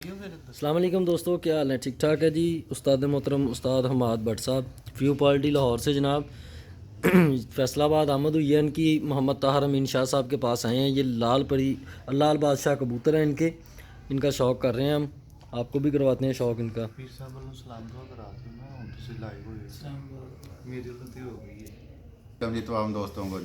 अस्सलाम वालेकुम दोस्तों, क्या हाल है? ठीक ठाक है जी। उस्ताद मोहतरम उस्ताद हमाद भट्ट साहब फ्यू पार्टी लाहौर से जनाब फैसलाबाद आमद हुई है इनकी। मोहम्मद ताहर अमीन शाह साहब के पास आए हैं। ये लाल बादशाह कबूतर हैं इनके। इनका शौक़ कर रहे हैं हम, आपको भी करवाते हैं शौक़ इनका। जी तमाम दोस्तों को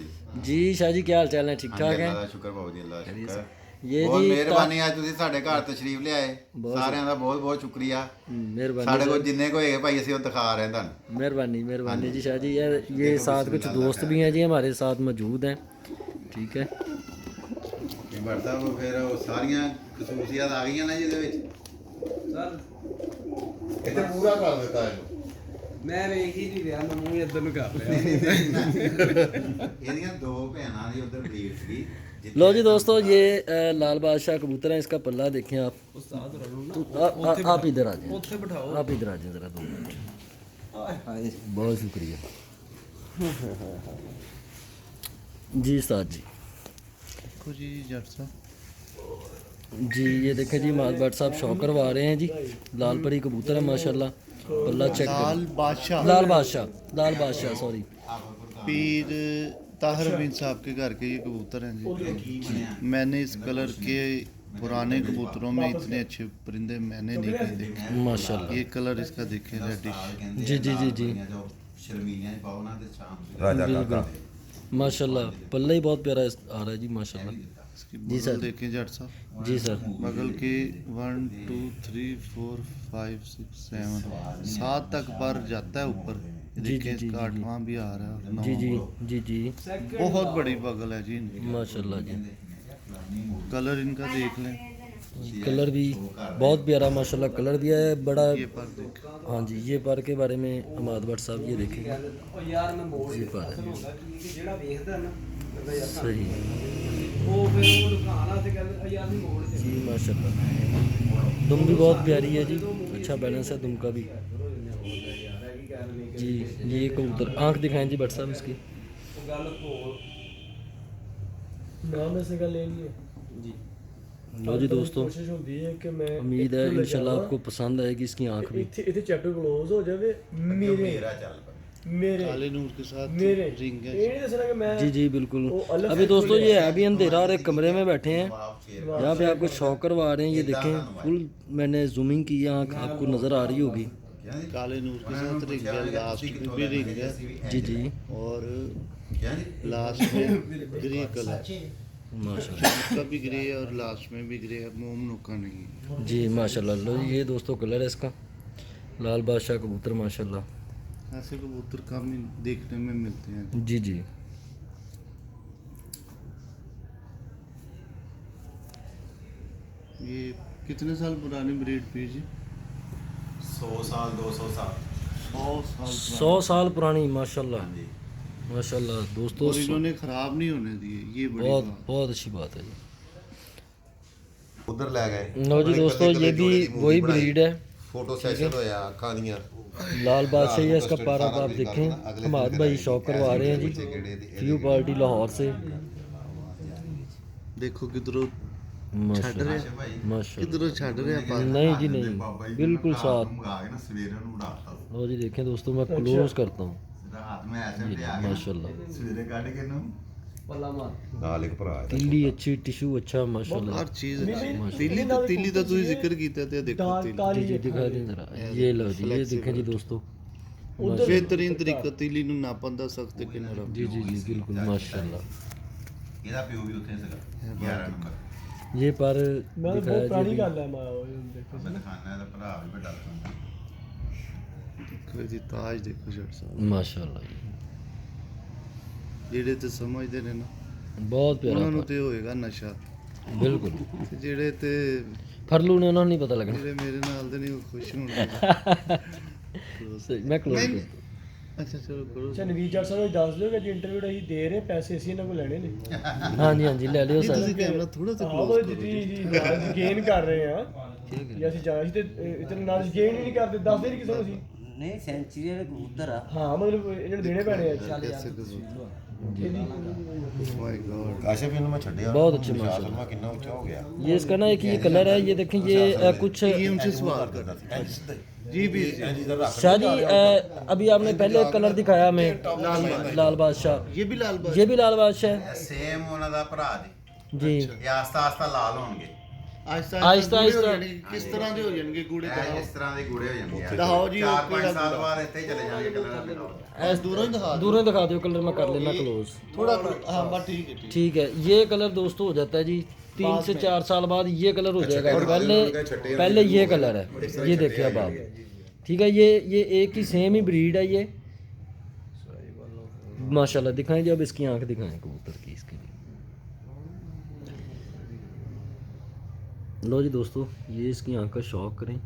जी शाह जी, क्या हाल चाल है? ठीक ठाक है? शुक्र बाबू जी, अल्लाह का शुक्र। ये बहुत जी ਮਿਹਰਬਾਨੀ ਅੱਜ ਤੁਸੀਂ ਸਾਡੇ ਘਰ ਤਸ਼ਰੀਫ ਲਿਆਏ, ਸਾਰਿਆਂ ਦਾ ਬਹੁਤ ਬਹੁਤ ਸ਼ੁਕਰੀਆ। मेहरबानी ਸਾਡੇ ਕੋਲ ਜਿੰਨੇ ਕੋ ਹੈਗੇ ਭਾਈ ਅਸੀਂ ਉਹ ਦਿਖਾ ਰਹੇ ਤੁਹਾਨੂੰ। मेहरबानी जी शाह जी। ये साथ कुछ दोस्त भी हैं जी हमारे साथ मौजूद हैं। ठीक है ਇਹ ਭੱਟ ਸਾਹਿਬ ਫਿਰ ਉਹ ਸਾਰੀਆਂ ਖਸੂਸੀਅਤ ਆ ਗਈਆਂ ਨਾ ਜਿਹਦੇ ਵਿੱਚ ਸਰ ਇਹ ਤਾਂ ਪੂਰਾ ਕਰ ਦਿੱਤਾ ਇਹਨੂੰ। ਮੈਂ ਵੇਖ ਹੀ ਨਹੀਂ ਰਿਹਾ, ਮੈਂ ਮੂੰਹ ਇੱਧਰ ਨੂੰ ਕਰ ਰਿਹਾ। ਇਹਦੀਆਂ ਦੋ ਭੈਣਾਂ ਦੀ ਉਧਰ ਬਰੀਡ ਸੀ। लो जी दोस्तों, ये लाल बादशाह कबूतर है। इसका पल्ला देखें आप। ਉਸਤਾਦ ਰਣੂ आप इधर आ जाए, ਉੱਥੇ ਬਿਠਾਓ। आप इधर आ जाए ज़रा 2 मिनट। ਹਾਏ ਹਾਏ बहुत शुक्रिया जी उस्ताद जी। ਦੇਖੋ ਜੀ ਜੱਟ ਸਾਹਿਬ जी ये देखें जी माद भट्ट साहब शौक करवा रहे हैं जी। लाल परी कबूतर है माशाल्लाह। पल्ला चेक करें। लाल बादशाह सॉरी। पीर ताहिर अमीन साहब के घर के ये कबूतर हैं जी। मैंने इस कलर के पुराने कबूतरों में इतने अच्छे परिंदे मैंने नहीं कहीं देखे माशाल्लाह। ये कलर इसका देखें, रेडिश। जी जी जी जी ਰਾਜਾ बिल्कुल माशाल्लाह। पल्ला ही बहुत प्यारा आ रहा है जी माशाल्लाह। इसकी जी सर। बगल देखें जट साहब, जी सर। बगल के 1 2 3 4 5 6 7 7 तक पर जाता है ऊपर। जी, देखिए जी, इसका जी, जी। 8वां भी आ रहा है और जी 9वां। जी जी जी बहुत बड़ी बगल है जी इनकी। माशाल्लाह जी। कलर इनका देख लें, कलर भी बहुत प्यारा माशाल्लाह कलर भी है बड़ा। ये पर देखें। हाँ जी, ये पर के बारे में हमाद भट्ट साहब ये देखेंगे। ਉਹ ਯਾਰ ਮੈਂ ਮੋੜ ਜੀ ਪਰ ਹੁੰਦਾ ਕਿ ਜਿਹੜਾ ਵੇਖਦਾ ਨਾ ਕਹਿੰਦਾ ਯਾਰ सही ਉਹ ਫਿਰ ਉਹ ਦੁਕਾਨ ਆ ਤੇ ਕਹਿੰਦਾ ਯਾਰ ਨਹੀਂ ਮੋੜ ਦੇ जी माशाल्लाह। दुम भी बहुत प्यारी है जी, अच्छा बैलेंस है दुम का भी। जी ये कबूतर आँख दिखाएं जी भट्ट साहब इसकी। ਉਹ ਗੱਲ ਭੋਲ नाम ऐसे का ले लिए जी लो जी दोस्तों, कोशिश होती है कि मैं उम्मीद है इंशाल्लाह आपको पसंद आएगी इसकी आँख भी। इतने चैप्टर क्लोज हो जावे मेरे ਮੇਰਾ ਚੱਲ ਪਿਆ। मेरे काले नूर के साथ मेरे रिंग है। ये नहीं दसना कि मैं जी जी बिल्कुल। वो अलग अभी से दोस्तों खुले ये है अभी अंधेरा और एक कमरे में बैठे हैं। आप शेर यहाँ पे आपको शौक करवा रहे हैं। ये देखें फुल मैंने जूमिंग की है, आँख आपको नज़र आ रही होगी। काले नूर के साथ रिंग है, लास्ट में भी रिंग है जी जी और क्या जी लास्ट में ग्रे कलर, माशाल्लाह। इसका भी ग्रे है और लास्ट में भी ग्रे है, मोम नोका नहीं है। जी माशाल्लाह। लो ये दोस्तों कलर है इसका लाल बादशाह कबूतर माशाल्लाह। ऐसे कबूतर कम ही देखने में मिलते हैं। जी जी ये कितने साल पुरानी ब्रीड थी जी? 100 साल 200 साल 100 साल 100 साल पुरानी माशाल्लाह माशाल्लाह दोस्तों। और इन्होंने खराब नहीं होने दिए, ये बड़ी बहुत बात। बहुत अच्छी बात है जी। ਉਧਰ ਲੈ ਗਏ। लो जी दोस्तों, ये भी वही ब्रीड है। ਫੋਟੋ ਸੈਸ਼ਨ ਹੋਇਆ ਅੱਖਾਂ ਦੀਆਂ। लाल बादशाह है इसका पारा आप देखें। हमाद भाई शौक करवा रहे हैं जी फ्यू पार्टी लाहौर से। देखो किधरों छड़ रहे माशाल्लाह। किधरों छड़ रहे हैं पर। नहीं जी नहीं, बिल्कुल साफ। ਸਵੇਰੇ ਨੂੰ ਉਡਾਤਾ लो जी देखें दोस्तों, मैं क्लोज करता हूँ। ਰਾਤ ਨੂੰ ਐਸੇ ये ਤੇ ਆ ਗਿਆ माशाल्लाह ਸਵੇਰੇ ਕੱਢ ਕੇ ਨੂੰ ਪੱਲਾ ਮਾਰ ਨਾਲ ਇੱਕ ਭਰਾ ਹੈ। तिल्ली अच्छी, टिशू अच्छा माशाल्लाह। हर चीज तिल्ली का तू जिक्र कीता ते देखो तिल्ली जी जी दिखा दें जरा। ये लो जी, ये देखें जी दोस्तों। बेहतरीन तरीका तिल्ली ਨੂੰ ਨਾਪਣ ਦਾ ਸਖਤ ਕਿਨਾਰਾ। जी जी जी बिल्कुल माशाल्लाह। ਇਹਦਾ ਪਿਓ ਵੀ ਉੱਥੇ ਸੀਗਾ 11 ਨੰਬਰ। ये पर मैं दिखाया बहुत पुरानी जी गल है मैं देखो ਮੈਂ ਦਿਖਾਣਾ ਇਹਦਾ ਭਰਾ ਵੀ ਵੱਡਾ ਸੀ। ਦੇਖੋ ਇਹਦੀ ਤਾਜ ਦੇਖੋ ਜੱਟ ਸਾਹਿਬ, माशाल्लाह जी। ਜਿਹੜੇ ਤੇ ਸਮਝਦੇ ਨੇ ਨਾ बहुत प्यारा ਉਹਨਾਂ ਨੂੰ पर, ਤੇ होएगा नशा, बिल्कुल। ਤੇ ਜਿਹੜੇ ਤੇ फरलू ने उन्होंने नहीं पता लगना। ਜਿਹੜੇ ਮੇਰੇ ਨਾਲ ਦੇ ਨਹੀਂ ਉਹ ਖੁਸ਼ ਹੋਣਗੇ। सही, मैं क्लोज नहीं। करता हूं। ਅੱਛਾ ਚਲੋ ਕਰੋ। अच्छा नवीद जट साहब दस दिओ कि जो इंटरव्यू ਅਸੀਂ ਦੇ ਰਹੇ ਪੈਸੇ ਅਸੀਂ ਇਹਨਾਂ ਕੋਲ ਲੈਣੇ ਨੇ। हाँ जी हाँ जी ले लियो सर। ਤੁਸੀਂ ਕੈਮਰਾ ਥੋੜਾ ਜਿਹਾ ਆਹ ਕਲੋਜ਼ ਉਹ ਜੀ ਗੇਨ ਕਰ ਰਹੇ ਆ। ठीक है। ਜੇ ਅਸੀਂ ਜਾ ਅਸੀਂ ਤੇ ਇਤਨੇ ਨਾਲ ਗੇਨ ਹੀ ਨਹੀਂ ਕਰਦੇ, ਦੱਸਦੇ ਨਹੀਂ ਕਿਸੇ ਨੂੰ ਅਸੀਂ। ਨਹੀਂ ਸੈਂਚਰੀ ਵਾਲੇ ਕਬੂਤਰ ਆ ਹਾਂ ਮਤਲਬ ਇਹ ਜਿਹੜੇ ਦੇਣੇ ਪੈਣੇ ਆ कैसे कबूतर माय गॉड ਕਾਸ਼ਫ ਇਹਨੂੰ ਮੈਂ ਛੱਡਿਆ बहुत अच्छे माशाल्लाह। ਸ਼ਰਮਾ ਕਿੰਨਾ ਉੱਚਾ ਹੋ ਗਿਆ ये इसका ना एक ये कलर है, ये देखें ये कुछ ये उनसे सवाल करना था जी भी शाह जी अभी आपने पहले एक कलर दिखाया हमें लाल बादशाह, ये भी लाल बात ये भी लाल बादशाह है ਸੇਮ ਉਹਨਾਂ ਦਾ ਭਰਾ ਜੀ जी। ਇਹ ਆਸਤਾ ਆਸਤਾ ਲਾਲ ਹੋਣਗੇ आहिस्ता आहिस्ता- आहिस्ता आहिस्ता। किस तरह के हो जाएंगे गूढ़े ਇਹ ਇਸ ਤਰ੍ਹਾਂ ਦੇ ਗੂੜੇ ਹੋ ਜਾਂਦੇ ਆ ਦਿਖਾਓ ਜੀ, ਉਹ 4-5 ਕਿਹੜਾ ਸਾਲ ਗੂੜਾ? ਬਾਅਦ ਇੱਥੇ ਹੀ ਚਲੇ ਜਾਣਗੇ ਕਲਰ ਦੇ ਨਾਲ ऐस दूरों ही दिखा दो। दूरों दिखा दो कलर, मैं कर लेना क्लोज। थोड़ा हाँ बस ठीक है ठीक है, ये कलर दोस्तों हो जाता है जी 3 से 4 साल बाद ये कलर हो जाएगा। पहले ये कलर है, ये देखिए अब आप, ठीक है। ये एक ही सेम ही ब्रीड है ये माशाल्लाह। दिखाएं जी अब इसकी आंख दिखाएं कबूतर की इसके लिए। लो जी दोस्तों, ये इसकी आंख का शौक करें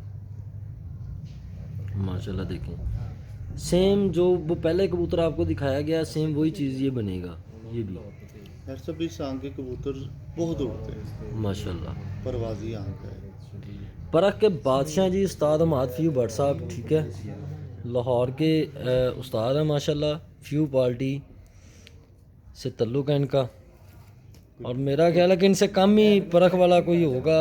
माशाल्लाह। देखें सेम जो वो पहले कबूतर आपको दिखाया गया सेम वही चीज़ ये बनेगा। ये भी यार सभी सांग के कबूतर बहुत उड़ते हैं माशाल्लाह। परवाजी आंख है परख के बादशाह जी उस्ताद हमाद फ्यू भट्ट साहब, ठीक है, लाहौर के उस्ताद हैं माशाल्लाह। फ्यू पार्टी से तल्लुक़ है इनका, और मेरा ख्याल है कि इनसे कम ही परख वाला कोई होगा।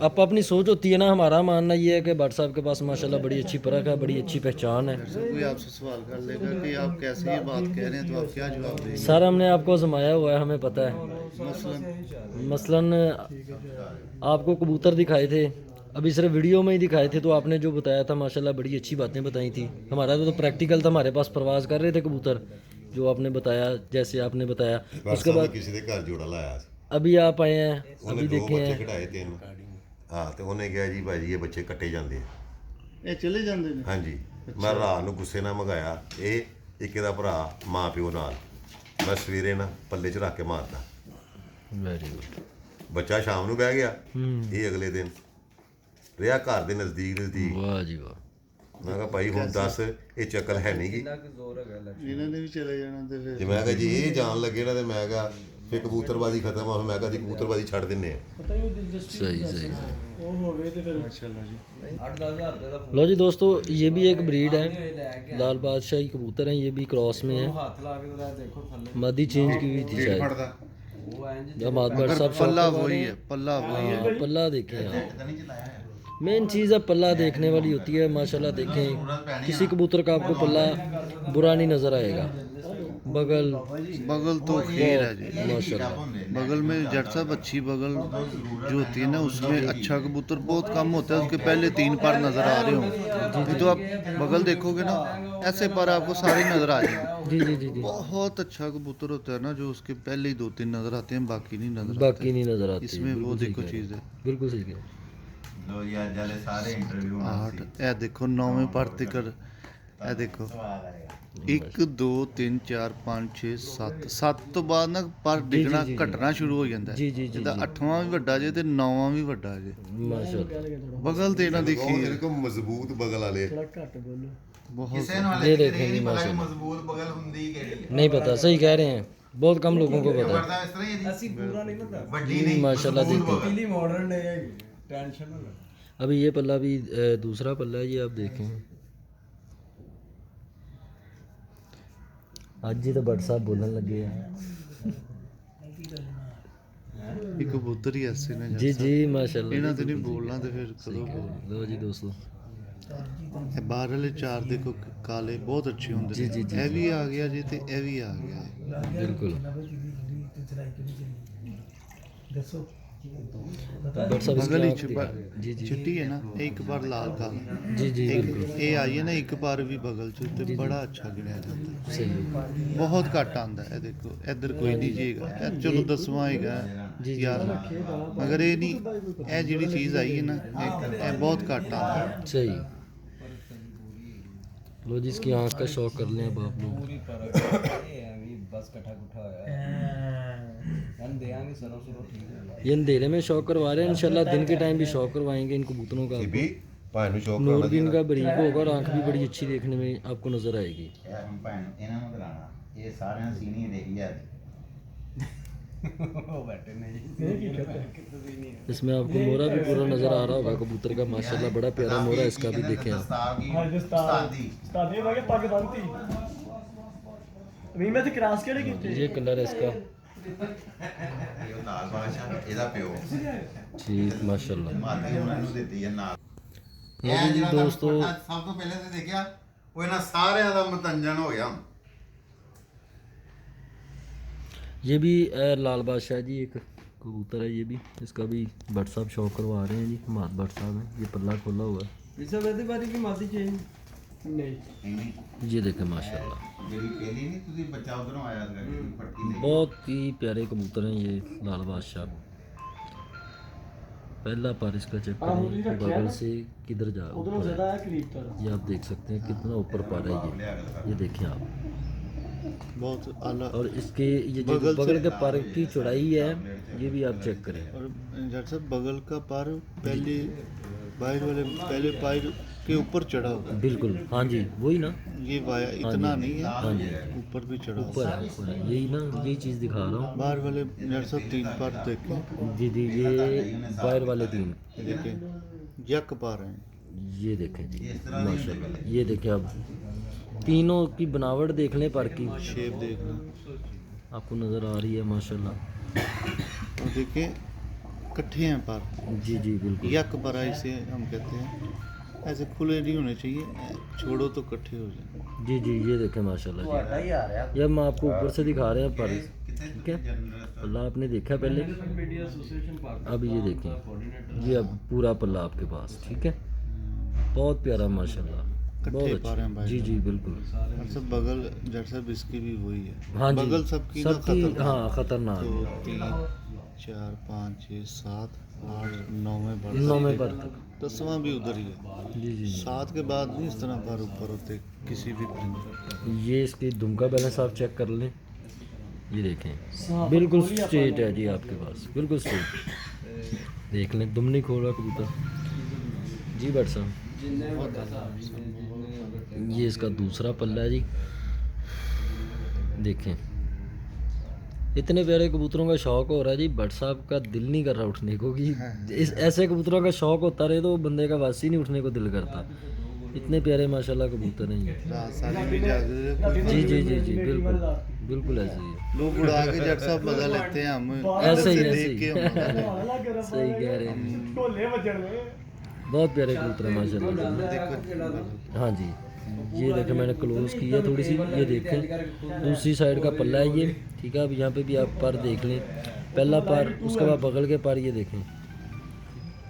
आप अपनी सोच होती है ना, हमारा मानना ये है कि भट्ट साहब के पास माशाल्लाह बड़ी अच्छी परख है, बड़ी अच्छी पहचान है। कोई आपसे सवाल कर लेगा कि आप कैसे ये बात कह रहे हैं तो आप क्या जवाब देंगे सर हमने आपको आजमाया हुआ है, हमें पता है। मसलन आपको कबूतर दिखाए थे, अभी सिर्फ वीडियो में ही दिखाए थे, तो आपने जो बताया था माशाल्लाह बड़ी अच्छी बातें बताई थी। हमारा तो प्रैक्टिकल था, हमारे पास परवाज़ कर रहे थे कबूतर, जो आपने बताया जैसे आपने बताया। उसके बाद ਕਿਸੇ ਦੇ ਘਰ ਜੋੜਾ ਲਾਇਆ ਸੀ अभी आप आए हैं, ਉਹਨੇ अभी ਦੋ देखे ਬੱਚੇ हैं। ਕਢਾਏ ਤਿੰਨ ਹਾਂ ਤੇ ਉਹਨੇ ਕਿਹਾ ਜੀ ਭਾਜੀ ਇਹ ਬੱਚੇ ਕੱਟੇ ਜਾਂਦੇ ਆ ये चले जाते हैं ਹਾਂਜੀ ਮੈਂ ਰਾਤ ਨੂੰ ਗੁੱਸੇ ਨਾਲ ਮੰਗਾਇਆ ਇਹ ਇੱਕ ਇਹਦਾ ਭਰਾ ਮਾਂ ਪਿਓ ਨਾਲ ਮੈਂ ਸਵੇਰੇ ਨਾ ਪੱਲੇ 'ਚ ਰੱਖ ਕੇ ਮਾਰਦਾ वेरी गुड। ਬੱਚਾ ਸ਼ਾਮ ਨੂੰ ਬਹਿ ਗਿਆ ਇਹ ਅਗਲੇ ਦਿਨ ਰਿਹਾ ਘਰ ਦੇ ਨਜ਼ਦੀਕ वाह जी वाह। ਮੈਂ ਕਿਹਾ ਭਾਈ ਹੁਣ ਦੱਸ ਇਹ ਚੱਕਲ ਹੈ ਨਹੀਂ ਗੀ इन्होंने भी चले जाना तो फिर ਜੇ ਮੈਂ ਕਿਹਾ ਜੀ ਇਹ ਜਾਣ ਲੱਗੇ ਨਾ ਤੇ ਮੈਂ ਕਿਹਾ ਫੇ ਕਬੂਤਰਬਾਜ਼ੀ ਖਤਮ ਆ ਮੈਂ ਕਿਹਾ ਜੀ ਕਬੂਤਰਬਾਜ਼ੀ ਛੱਡ ਦਿੰਨੇ ਆ ਪਤਾ ਹੀ ਦਿਲਚਸਪੀ सही सही। ਉਹ ਹੋਵੇ ਤੇ ਫਿਰ माशाल्लाह जी 8-10 ਹਜ਼ਾਰ ਰੁਪਏ ਦਾ लो जी दोस्तों, ये भी एक ब्रीड है, लाल बादशाही कबूतर हैं, ये भी क्रॉस में है। ਹੱਥ ਲਾ ਕੇ ਉਹਦਾ ਦੇਖੋ ਥੱਲੇ मादी चेंज की हुई थी ਢੀਡ शायद। ਫੜਦਾ ਉਹ ਇੰਜ जब हमाद भट्ट साहब पल्ला शौक वही करवा है पल्ला वही रहे है हैं, पल्ला देखें आप। ਤਾਂ ਨਹੀਂ ਚਲਾਇਆ ਹੈ मेन चीज़ है पल्ला देखने वाली होती है माशाल्लाह। देखें किसी कबूतर का आपको पल्ला बुरा नहीं नज़र आएगा। बगल बगल तो खीर है जी माशाल्लाह। बगल में जट साहब अच्छी बगल जो होती है ना उसमें अच्छा कबूतर बहुत कम होता है, उसके पहले 3 पर नज़र आ रहे हों नहीं तो आप बगल देखोगे ना ऐसे पर आपको सारे नज़र आ जाएंगे। जी जी जी जी। बहुत अच्छा कबूतर होता है ना जो उसके पहले ही 2-3 नज़र आते हैं बाकी नहीं नज़र बाकी नहीं नज़र आती। इसमें वो बिल्कुल सही देखो कह रहे चीज़ है हैं। बिल्कुल सही कह रहे हैं। ਲੋ ਜੀ ਅੱਜ ਵਾਲੇ ਸਾਰੇ ਇੰਟਰਵਿਊ ਹੋਣਾ 8 ए देखो 9वें पर तिकर ए देखो 1 2 3 4 5 6 7 7 ਤੋਂ ਬਾਅਦ ਨਾ ਪਰ ਡਿੱਗਣਾ ਘਟਣਾ ਸ਼ੁਰੂ ਹੋ ਜਾਂਦਾ ਜੀ, ਜੀ, ਜੀ, ਜਿਹਦਾ 8ਵਾਂ ਵੀ ਵੱਡਾ ਜੇ ਤੇ 9ਵਾਂ ਵੀ ਵੱਡਾ ਜੇ माशाल्लाह। ਬਗਲ ਤੇ ਇਹਨਾਂ ਦੀ ਉਹ ਖੀਰ ਜਿਹੜੇ ਕੋ ਮਜ਼ਬੂਤ ਬਗਲ ਵਾਲੇ ਥੋੜਾ ਘੱਟ ਬੋਲੋ। ਬਹੁਤ ਕਿਸੇ ਨੂੰ ये ਹਲੇ देखें ਇਹ जी ਨਹੀਂ ਪਤਾ ਕਿ माशाल्लाह। ਮਜ਼ਬੂਤ ਬਗਲ ਹੁੰਦੀ ਕਿਹੜੀ ਹੈ नहीं पता, सही कह रहे हैं, बहुत कम लोगों को पता है। ਵਰਦਾ ਇਸ ਤਰ੍ਹਾਂ ਹੀ ਹੈ ਅਸੀਂ ਪੂਰਾ ਨਹੀਂ ਪਤਾ ਜੀ ਵੱਡੀ ਨਹੀਂ माशाल्लाह ਮਜ਼ਬੂਤ देखो। ਬਗਲ। ਪੀਲੀ ਮਾਡਰਨ ਨੇ ਟੈਨਸ਼ਨ ਨਾ ਲੈ अभी ये पल्ला भी दूसरा पल्ला है, ये आप देखें। आज ही तो भट्ट साहब बोलने लगे हैं। ਇਹ ਕਬੂਤਰ ਹੀ ਐਸੇ ਨੇ जी जी माशाल्लाह। ਇਹਨਾਂ ਤੇ ਨਹੀਂ ਬੋਲਣਾ ਤੇ ਫਿਰ ਕਰੋ लो जी दोस्तों, ਇਹ ਬਾਹਰ ਵਾਲੇ ਚਾਰ ਦੇਖੋ ਕਾਲੇ ਬਹੁਤ ਅੱਛੇ ਹੁੰਦੇ ਜੀ, ਜੀ, ਨੇ ਜੀ, ਇਹ ਵੀ ਆ ਗਿਆ ਜੀ ਤੇ ਇਹ ਵੀ ਆ ਗਿਆ बिल्कुल। ਦੱਸੋ भट्ट साहब इसकी ਬਗਲ आँख ਵਿੱਚ दिखाएं। जी जी ਚਿੱਟੀ ਹੈ ਨਾ ਇਹ ਇੱਕ ਵਾਰ ਲਾਲ ਕਾਲਾ जी जी बिल्कुल ਇਹ ਆਈ ਹੈ ਨਾ ਇੱਕ ਵਾਰ ਵੀ ਬਗਲ ਚ ਤੇ ਬੜਾ ਅੱਛਾ ਗਿਣਿਆ ਜਾਂਦਾ सही है। ਬਹੁਤ ਘੱਟ ਆਂਦਾ ਇਹ ਦੇਖੋ ਇੱਧਰ ਕੋਈ ਨਹੀਂ ਜੀਗਾ ਇਹ ਚਲੋ 10ਵਾਂ ਹੈਗਾ ਜੀ, ਜੀ। ਯਾਰ ਮਗਰ ਇਹ ਨਹੀਂ ਇਹ ਜਿਹੜੀ ਚੀਜ਼ ਆਈ ਹੈ ਨਾ ਇਹ ਬਹੁਤ ਘੱਟ ਆਂਦਾ सही। लो जी इसकी आँख का शौक कर लें अब आप लोग। ਪੂਰੀ ਪਰ ਇਹ ਐਵੇਂ ਬਸ ਇਕੱਠਾ ਕੁੱਠਾ ਹੋਇਆ हम देंगे सरों सुरों ठीक है ये अंधेरे में शौक करवा रहे हैं, इंशाल्लाह दिन के टाइम भी शौक करवाएंगे इन कबूतरों का। ਇਹ ਵੀ ਭਾਈ ਨੂੰ ਸ਼ੌਕ नूर ਕਰਾਉਣਾ भी इनका बारीक होगा और आँख भी बड़ी अच्छी देखने में आपको नज़र आएगी। ਇਹ ਹੁਣ ਭੈਣ ਇਹਨਾਂ ਨੂੰ ਕਰਾਣਾ ਇਹ ਸਾਰਿਆਂ ਸੀਨੀ ਦੇਖੀ ਜਾਂਦੀ वो बैठे नहीं ਤੁਸੀਂ नहीं इसमें आपको मोरा भी पूरा नज़र आ रहा होगा कबूतर का माशाल्लाह बड़ा प्यारा मोरा इसका भी देखें आप। हाँ उस्तादी उस्तादी मैं क्या पाकिस्तान थी ਵੀ ਮੈਂ ਤੇ ਕ੍ਰਾਸ ਕਿਹੜੇ ਕੀਤੇ ये कलर है इसका ਇਹ ਨਾਲ ਬਾਦਸ਼ਾਹ ਇਹਦਾ ਪਿਓ ठीक माशाल्लाह। ਮਾਤੀ ਉਹਨਾਂ ਨੂੰ ਦਿੱਤੀ ਹੈ ਨਾਲ ये ਇਹ जी ਜਿਹੜਾ दोस्तों ਦੁਪੱਟਾ ਸਭ ਤੋਂ ਪਹਿਲੇ ਤੇ ਦੇਖਿਆ ਉਹ ਇਹਨਾਂ ਸਾਰਿਆਂ ਦਾ ਮਤੰਜਨ ਹੋ ਗਿਆ ये भी लाल बादशाह जी एक कबूतर है, ये भी इसका भी भट्ट साहब शौक करवा रहे हैं जी, हमाद भट्ट साहब हैं। ये पल्ला खोला हुआ है, इसे वैसे बारी की माती चेंज ਨਹੀਂ ये देखें माशाल्लाह ਜਿਹੜੀ ਪਹਿਲੀ ਨਹੀਂ ਤੁਸੀਂ ਬੱਚਾ ਉਧਰੋਂ ਆਇਆ ਸੀਗਾ ਜਿਹੜੀ ਫਟਕੀ ਲਈ बहुत ही प्यारे कबूतर हैं ये लाल बादशाह। पहला पर इसका चेक करें कि बगल से किधर जा ਉਧਰੋਂ ऊपर ਜ਼ਿਆਦਾ है। ਹੈ ਕਰੀਬ ਤੱਕ ये आप देख सकते हैं कितना ऊपर पर है ये देखें आप। बहुत आला। और इसके ये जो बगल के पर की चौड़ाई है ये भी आप चेक करें। और डॉक्टर साहब बगल का पर पहले बाहर वाले पहले पैर के ऊपर चढ़ा हुआ बिल्कुल हाँ जी वही ना, है। ये वाया इतना नहीं है, हाँ जी ऊपर भी चढ़ा हुआ ऊपर है, ऊपर है, यही ना यही चीज़ दिखा रहा है। बाहर वाले डॉक्टर साहब 3 पर देखें, हूँ जी जी। ये बाहर वाले तीन देखें यक पर हैं। ये देखें जी माशाल्लाह। ये देखें अब तीनों की बनावट देख लें पर की, शेप देखना आपको नज़र आ रही है माशाल्लाह। और देखें इकट्ठे हैं पर, जी जी बिल्कुल यक पर इसे हम कहते हैं। ऐसे खुले नहीं होने चाहिए, छोड़ो तो इकट्ठे हो जाए। जी जी। ये देखें माशाल्लाह जी। ਤੁਹਾਡਾ ਹੀ ਆ ਰਿਹਾ ये हम आपको ऊपर से दिखा रहे हैं पर, ठीक है। पल्ला आपने देखा पहले, मीडिया एसोसिएशन पाकिस्तान अब ये देखें ये अब पूरा पल्ला आपके पास, ठीक है। बहुत प्यारा माशाल्लाह, बहुत इकट्ठे पर हैं अच्छा। भाई। जी जी बिल्कुल और सब बगल डॉक्टर साहब इसकी भी वही है। हाँ जी बगल सबकी ना सबकी खतरनाक। हाँ खतरनाक 2 3 4 5 6 7 8 9 में बढ़ 9वें पर तक। 10वां भी उधर ही है। जी जी जी। 7 के बाद नहीं इस तरह पर ऊपर होते किसी भी परिंदे। ये इसकी दुम का बैलेंस आप चेक कर लें, ये देखें हाँ, बिल्कुल खोलिए आप स्ट्रेट है जी आपके पास, बिल्कुल स्ट्रेट। देख लें दुम नहीं खोल रहा कबूतर जी भट्ट साहब। ये इसका दूसरा पल्ला है जी, देखें इतने प्यारे कबूतरों का शौक हो रहा है जी, भट्ट साहब का दिल नहीं कर रहा उठने को कि इस ऐसे कबूतरों का शौक होता रहे तो बंदे का वासी नहीं उठने को दिल करता। इतने प्यारे माशाल्लाह कबूतर हैं ये। रात सारी भी जाग रहे हैं। जी जी जी जी बिल्कुल बिल्कुल ऐसे ही है। लोग उड़ा के डॉक्टर साहब मजा लेते हैं, हम ऐसे ही, इधर से ऐसे देख ही। के हम मजा लेते हैं। सही कह रहे हैं, ਢੋਲੇ ਵੱਜਣ ਨੇ बहुत प्यारे कबूतर हैं माशाल्लाह। देखो हाँ जी ये देखें मैंने क्लोज किया थोड़ी सी, ये देखें दूसरी साइड का पल्ला है ये, ठीक है। अब यहाँ पे भी आप पर देख लें, पहला पर उसके बाद बगल के पर, ये देखें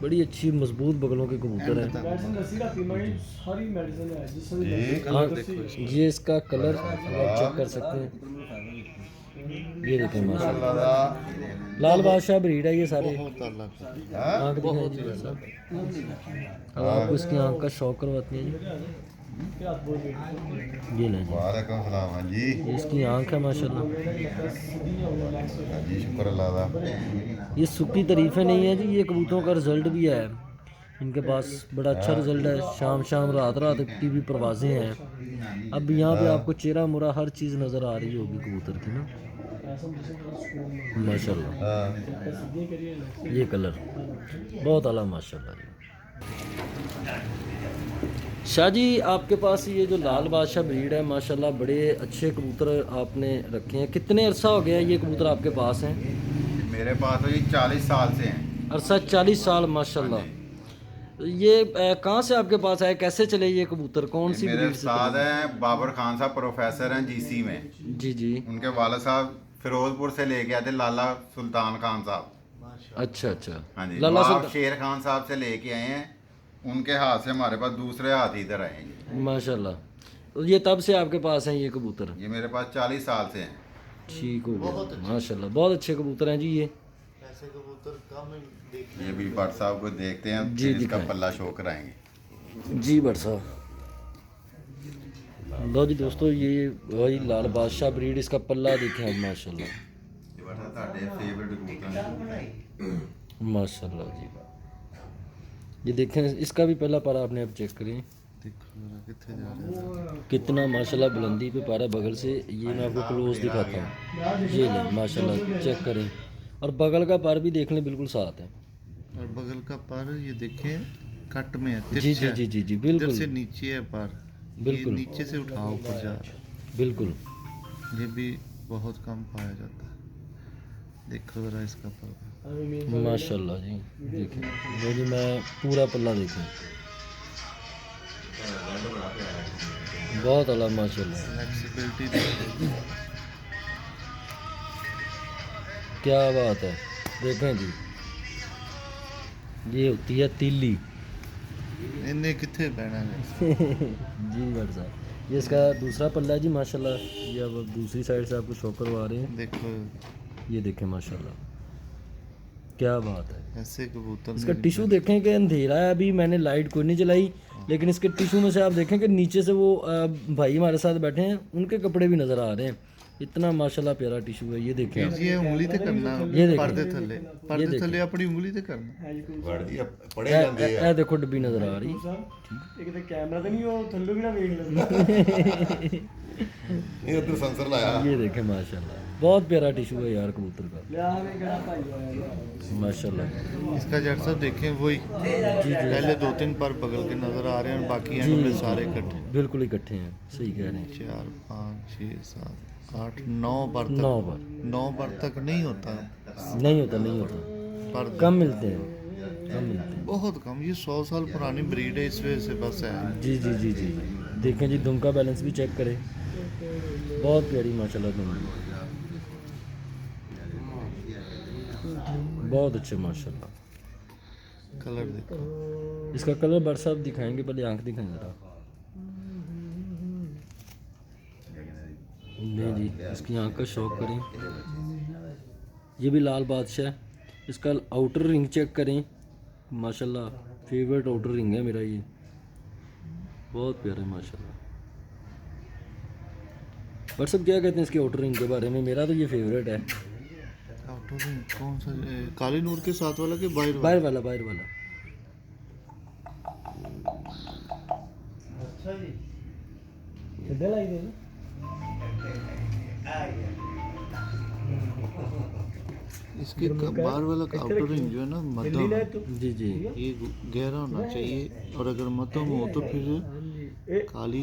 बड़ी अच्छी मजबूत बगलों के कबूतर हैं। ਮੈਡੀਸਨ ਦੱਸੀ ਰਾਤੀ ਮੈਂ ਕਿਹਾ ਸਾਰੀ ਮੈਡੀਸਨ ਹੈ ਜਿਸ ਦੀ हाँ ये इसका कलर आप चेक कर सकते हैं, ये देखें माशाल्लाह लाल बादशाह ब्रीड है ये सारे। बहुत अल्लाह का। आँख दिखाएं जी भाई साहब, अब आपको इसकी आँख का शौक करवाते हैं जी। ਹੱਥ ਬੋਲ ਗਈ ये लें जी, ਵਾਲੇਕੁਮ ਸਲਾਮ ਹਾਂਜੀ ये इसकी आँख है माशाल्लाह। ਹਾਂਜੀ ਸ਼ੁਕਰ ਅੱਲਾਹ ਦਾ ये सूखी तारीफें नहीं है जी, ये कबूतरों का रिजल्ट भी है इनके पास, बड़ा अच्छा रिजल्ट है। शाम शाम रात रात की भी परवाजें हैं। अब यहाँ पे आपको चेहरा मुरा हर चीज़ नज़र आ रही होगी कबूतर की ना माशाल्लाह। ये कलर बहुत आला माशाल्लाह जी। शाह जी आपके पास ये जो लाल बादशाह ब्रीड है माशाल्लाह बड़े अच्छे कबूतर आपने रखे हैं, कितने अरसा हो गया ये कबूतर आपके पास हैं? मेरे पास तो ये 40 साल से हैं अरसा 40 साल माशाल्लाह। ये कहाँ से आपके पास आए, कैसे चले ये कबूतर, कौन सी मेरे ब्रीड से उस्ताद हैं बाबर खान साहब, प्रोफेसर हैं जीसी में। चले? जी जी उनके वाला साहब फिरोजपुर से लेके आए थे लाला सुल्तान खान साहब। अच्छा अच्छा। हाँ जी लाला नवाब सुल्तान शेर खान साहब से लेके आए हैं, उनके हाथ से हमारे पास दूसरे हाथ इधर आए हैं जी। माशाल्लाह। तो ये तब से आपके पास हैं ये कबूतर? ये मेरे पास 40 साल से हैं। ठीक हो गया माशाल्लाह, बहुत अच्छे कबूतर हैं जी ये। ऐसे कबूतर कम देखने। ये भी भट्ट साहब को देखते हैं, जी, फिर इसका दिखाएं। पल्ला शो कराएंगे। जी भट्ट साहब। लो जी दोस्तों ये वही लाल बादशाह ब्रीड, इसका पल्ला देखें आप माशाल्लाह ये भट्ट साहब ਤੁਹਾਡੇ फेवरेट कबूतर हैं। माशाल्लाह जी। ये देखें इसका भी पहला पर आपने अब चेक करें, देखो जरा कितने जा रहे हैं। कितना माशाल्लाह बुलंदी पे पारा बगल से। ये मैं आपको क्लोज दिखाता हूँ, ये लें माशाल्लाह चेक करें। और बगल का पार भी देख लें बिल्कुल साथ है। और बगल का पर ये देखें कट में है, जी जी तिरछा है। जी जी जी इधर बिल्कुल से नीचे है पर, ये बिल्कुल। नीचे से उठा ऊपर जा रहा है। बिल्कुल ये भी बहुत कम पाया जाता है। देखो जरा इसका पर, माशाल्लाह जी। देखें ये जी मैं पूरा पल्ला देखें, बहुत अला माशाल्लाह। फ्लेक्सिबिलिटी देखो। क्या बात है, देखें जी ये होती है तीली। इन्हें कितने बहना है। जी डॉक्टर साहब, ये इसका दूसरा पल्ला है जी माशाल्लाह। ये अब दूसरी साइड से आपको शो करवा रहे हैं। देखो ये देखें माशाल्लाह, क्या बात है। ऐसे कबूतर इसका नहीं टिशू देखें कि अंधेरा है, अभी मैंने लाइट कोई नहीं जलाई, लेकिन इसके टिशू में से आप देखें कि नीचे से वो भाई हमारे साथ बैठे हैं, उनके कपड़े भी नज़र आ रहे हैं। इतना माशाल्लाह प्यारा टिशू है। ये देखें आप। ये उंगली ते करना, ये देखो। पर्दे थले अपनी उंगली ते करना। ਵੜ ਜੀ ਪੜੇ ਜਾਂਦੇ ਆ ਇਹ ਦੇਖੋ ਡੱਬੀ ਨਜ਼ਰ ਆ ਰਹੀ। ਇੱਕ ਤਾਂ ਕੈਮਰਾ ਤੇ ਨਹੀਂ ਉਹ ਥੱਲੋਂ ਵੀ ਨਾ ਵੇਖ ਲੈਂਦਾ। ਇਹ ਉਧਰ ਸੈਂਸਰ ਲਾਇਆ ये देखें माशाल्लाह, बहुत प्यारा टिशू है यार कबूतर का ਲਿਆ ਵੇ ਕਿਹੜਾ ਭਾਈ ਆਇਆ माशाल्लाह। इसका जट साहब देखें वही पहले 2-3 पर बगल के नजर आ रहे हैं और बाकी हैं में सारे इकट्ठे। बिल्कुल इकट्ठे हैं, सही कह रहे हैं। 4 5 6 7 8 9 पर 9 तक, पर 9 पर तक नहीं होता नहीं होता, नहीं होता, पर कम मिलते हैं, कम मिलते हैं। बहुत कम। ये 100 साल पुरानी ब्रीड है, इस वजह से बस है। जी जी जी जी देखें जी, दुम का बैलेंस भी चेक करें, बहुत प्यारी माशाल्लाह दुम, बहुत अच्छे माशाल्लाह। कलर देखो, इसका कलर बड़ साहब दिखाएंगे, पहले आंख दिखाएं जरा। नहीं जी, इसकी आंख का शौक करें। ये भी लाल बादशाह है, इसका आउटर रिंग चेक करें माशाल्लाह, फेवरेट आउटर रिंग है मेरा ये, बहुत प्यारा है माशाल्लाह। बट सब क्या कहते हैं इसके आउटर रिंग के बारे में? मेरा तो ये फेवरेट है। आउटर रिंग कौन सा? काली नूर के साथ वाला कि बाहर वाला? बाहर वाला, बाहर वाला। ਕਿੱਦਾਂ ਲਾਈਦੇ ਨੇ इसके बाहर वाला आउटर रिंग जो है ना मध्यम, जी जी ये गहरा होना चाहिए। और अगर मध्यम हो तो फिर काली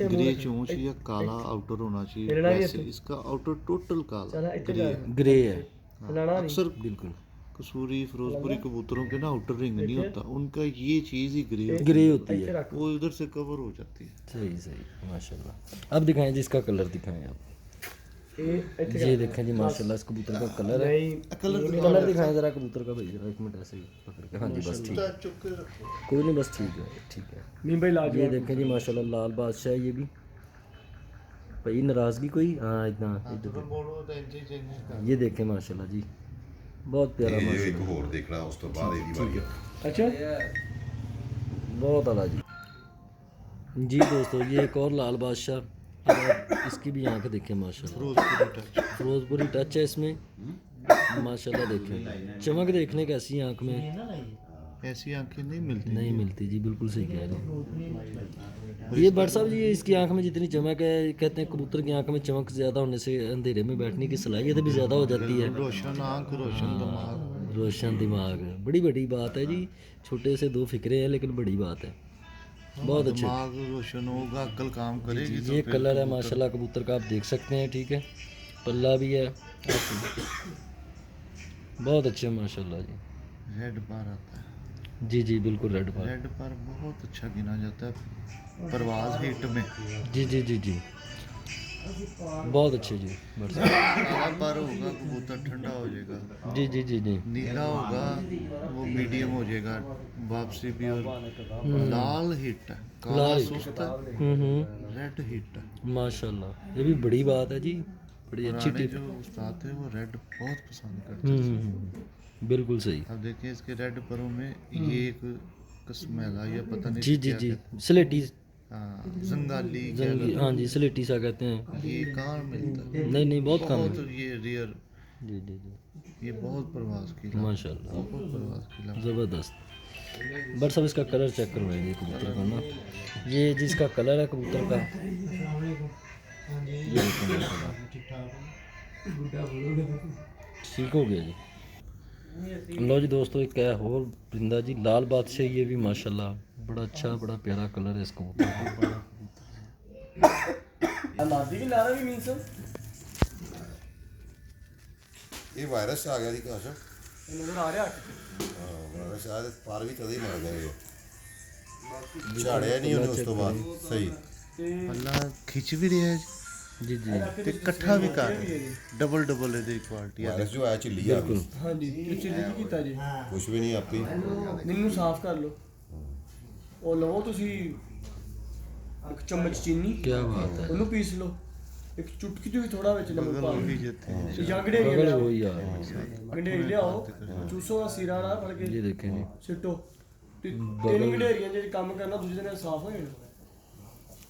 ग्रे चोंच या काला आउटर होना चाहिए। वैसे इसका आउटर टोटल काला ग्रे है। ग्रे है, हाँ, अक्सर बिल्कुल कसूरी फिरोजपुरी कबूतरों के ना आउटर रिंग नहीं होता, उनका ये चीज़ ही ग्रे ग्रे होती है, वो इधर से कवर हो जाती है। सही सही माशाल्लाह। अब दिखाएं जी इसका कलर दिखाएं आप। ये देखें जी माशाल्लाह, इस कबूतर का कलर है। कलर दिखाएं जरा कबूतर का भाई, जरा एक मिनट ऐसे ही पकड़ के। हाँ जी बस ठीक है, कोई नहीं बस ठीक है, ठीक है। ਨਹੀਂ ਭਾਈ ਲਾ ये देखें जी माशाल्लाह लाल बादशाह है ये भी। भाई नाराज़गी कोई? हाँ इतना ये देखें माशाल्लाह जी, बहुत प्यारा ਇਹ माशाल्लाह, ਇੱਕ ਹੋਰ ਦੇਖਣਾ ਉਸ ਤੋਂ ਬਾਅਦ ਇਹਦੀ ਵਾਰੀ ਆ। ਅੱਛਾ बहुत आला जी। जी दोस्तों, ये एक और लाल बादशाह, अब आप इसकी भी आंखें देखें माशाल्लाह, फिरोजपुरी टच। फिरोजपुरी टच है इसमें माशाल्लाह। देखें चमक, देखने कैसी आंख में ऐसी आंखें नहीं मिलती। नहीं मिलती जी, बिल्कुल सही कह रहे हैं। ये भट्ट साहब जी, ये इसकी आंख में जितनी चमक है, कहते हैं कबूतर की आंख में चमक ज़्यादा होने से अंधेरे में बैठने की सलाहियत भी ज़्यादा हो जाती है। रोशन आंख, रोशन दिमाग। रोशन दिमाग, बड़ी बड़ी बात है जी। छोटे से 2 फिक्रे हैं लेकिन बड़ी बात है, बहुत अच्छे। दिमाग रोशन होगा, अक्ल काम करेगी तो ये फिर कलर है माशाल्लाह कबूतर का, आप देख सकते हैं, ठीक है। पल्ला भी है, बहुत अच्छे माशाल्लाह जी। रेड पर आता है। जी जी बिल्कुल रेड पर, रेड पर बहुत अच्छा गिना जाता है परवाज हिट में। जी जी जी जी बहुत अच्छे जी। भट्ट साहब काला पर होगा कबूतर ठंडा हो जाएगा, जी जी जी जी नीला होगा वो मीडियम हो जाएगा वापसी भी। और लाल हिट है, काला लाल हिट। सुस्त है, रेड हिट है। माशाल्लाह, ये भी बड़ी बात है जी, बड़ी अच्छी पुराने टिप। जो उस्ताद थे वो रेड बहुत पसंद करते थे। बिल्कुल सही। अब देखिए इसके रेड परों में ये एक कसमेला या पता नहीं जी जी क्या जी कहते स्लेटी, हैं। हाँ, जंगाली क्या जंगी, हाँ जी स्लेटी सा कहते हैं। कहते हैं। ये कहाँ मिलता है? नहीं नहीं बहुत कम बहुत है। ये रियर, जी जी जी ये बहुत प्रवास की लाभ, माशाल्लाह, बहुत प्रवास की लाभ। ज़बरदस्त। बट सब इसका कलर चेक करवाएंगे कबूतर का ना, ये जिसका कलर है कबूतर का, ये देखो माशाल्लाह। ठीक हो गया जी। लो जी दोस्तों, एक है और परिंदा जी लाल बादशाह, ये भी माशाल्लाह बड़ा अच्छा बड़ा प्यारा कलर है इस कबूतर का। ਇਹ ਵਾਇਰਸ ਆ ਗਿਆ ਜੀ ਕਾਸ਼ ਨਜ਼ਰ ਆ ਰਿਹਾ ਹਾਂ ਵਾਇਰਸ ਆ ਪਰ ਵੀ ਤਦੇ ਹੀ ਮਰ ਗਏ ਝਾੜਿਆ ਨਹੀਂ ਉਹਨੇ ਉਸ ਤੋਂ ਬਾਅਦ ਸਹੀ ਅੱਲਾ ਖਿੱਚ ਵੀ ਰਿਹਾ ਹੈ जी जी ਤੇ ਇਕੱਠਾ ਵੀ ਕਰ ਰਿਹਾ ਡਬਲ ਇਹਦੀ ਕੁਆਲਿਟੀ ਆ ਵਾਇਰਸ ਜੋ ਆਇਆ ਝਿੱਲੀ ਆ ਗਈ ਹਾਂਜੀ ਇਹ ਚਿੱਲੀ ਕੀ ਕੀਤਾ ਜੀ? ਕੁਛ ਵੀ ਨਹੀਂ ਆਪੀ ਦਿਲ ਨੂੰ ਸਾਫ਼ ਕਰ ਲਓ। ਉਹ ਲਵੋ ਤੁਸੀਂ ਇੱਕ ਚਮਚ ਚੀਨੀ, क्या बात है, ਉਹਨੂੰ ਪੀਸ ਲਓ। ਇੱਕ ਚੁਟਕੀ ਤੋਂ ਵੀ ਥੋੜਾ ਵਿੱਚ ਨਮਕ ਪਾ ਵੀ ਲਓ। ਜਿੱਥੇ ਜਾਂ ਗੰਢੇਰੀ बगल ਲਿਆਓ, वही आ रहा ਗੰਢੇਰੀ ਲਿਆਓ, ਚੂਸੋ ਦਾ ਸੀਰਾ ਨਾ ਫੜ है। ये ਕੇ देखें जी, ਸਿੱਟੋ। ਤੇ ਤਿੰਨ ਗੰਢੇਰੀਆਂ ਜਿਹੜੇ ਕੰਮ ਕਰਨਾ ਦੂਜੇ ਦਿਨ ਸਾਫ਼ ਹੋ ਜਾਣਾ।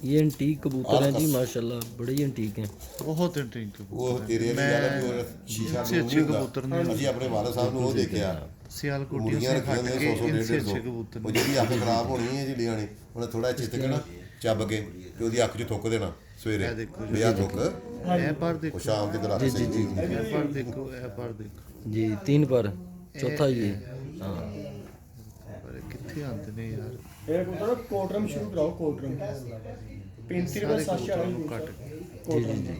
ये एंटीक कबूतर हैं जी माशाल्लाह, बड़े ही एंटीक हैं। ਬਹੁਤ ਇੰਟਰੇਸਟਿੰਗ ਉਹ ਤੇਰੇ ਦੀ ਗੱਲ ਹੈ ਵੀ ਉਹ ਸ਼ੀਸ਼ਾ अच्छे अच्छे कबूतर ने ਅਸੀਂ ਆਪਣੇ ਵਾਲਾ ਸਾਹਿਬ ਨੂੰ ਉਹ ਦੇਖਿਆ ਸਿਆਲਕੋਟੀਆਂ ਕੁੜੀਆਂ ਸੇ ਰੱਖੀਆਂ ਖੱਟ ਨੇ ਕੇ 100 ਇਨਸੇ 150 ਅੱਛੇ ਕਬੂतर ਉਹ ਜਿਹੜੀ ਅੱਖ ਖਰਾਬ ਹੋਣੀ ਹੈ ਝਿੱਲੀਆਂ ਨੇ ਉਹਨੇ ਥੋੜਾ ਚਿੱਤ ਕੇ ਨਾ ਚੱਬ ਕੇ ਤੇ ਉਹਦੀ ਅੱਖ 'ਚ ਥੁੱਕ ਦੇਣਾ ਸਵੇਰੇ ਇਹ ਦੇਖੋ ਵੀ ਆ ਥੁੱਕ ਇਹ ਪਰ ਉਹ ਦੇਖੋ ਸ਼ਾਮ ਤੇ ਦਰਾ ਸਹੀ ਚੀਜ਼ ਇਹ ਪਰ ਦੇਖੋ ਇਹ ਪਰ ਦੇਖੋ जी 3 पर, चौथा ये हाँ। ਪਰ ਕਿੱਥੇ ਆਉਂਦੇ ਨੇ ਯਾਰ ਇਹ ਕਬੂਤਰ ਕੋਟਰਮ ਸ਼ੁਰੂ ਕਰਾਓ। ਕੋਟਰਮ 35 ਰੁਪਏ ਸਾਸ਼ਾ ਵਾਲੀ ਕੱਟ जी जी जी